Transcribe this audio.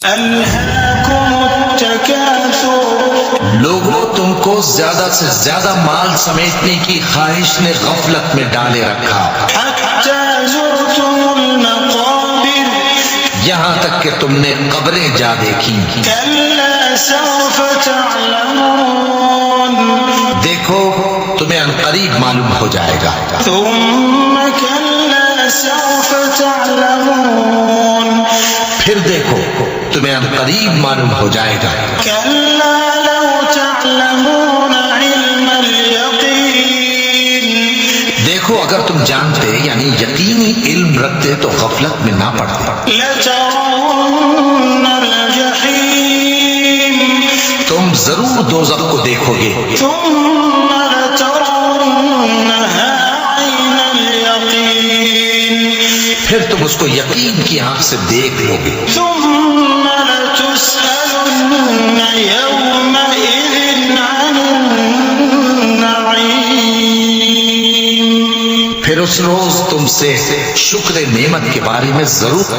ألهاكم التكاثر لوگوں تم کو زیادہ سے زیادہ مال سمیٹنے کی خواہش نے غفلت میں ڈالے رکھا، حتى زرتم المقابر یہاں تک کہ تم نے قبریں جا دیکھی۔ كلا سوف تعلمون دیکھو تمہیں عنقریب معلوم ہو جائے گا۔ ثم كلا سوف تعلمون پھر دیکھو تمہیں عنقریب معلوم ہو جائے گا۔ كلا لو تعلمون علم اليقين دیکھو اگر تم جانتے یعنی یقینی علم رکھتے تو غفلت میں نہ پڑتے۔ لترون الجحيم تم ضرور دوزخ کو دیکھو گے، ثم لترونها عين اليقين پھر تم اس کو یقین کی آنکھ سے دیکھ لو گے۔ ثم لتسألن يومئذ عن النعيم پھر اس روز تم سے شکر نعمت کے بارے میں ضرور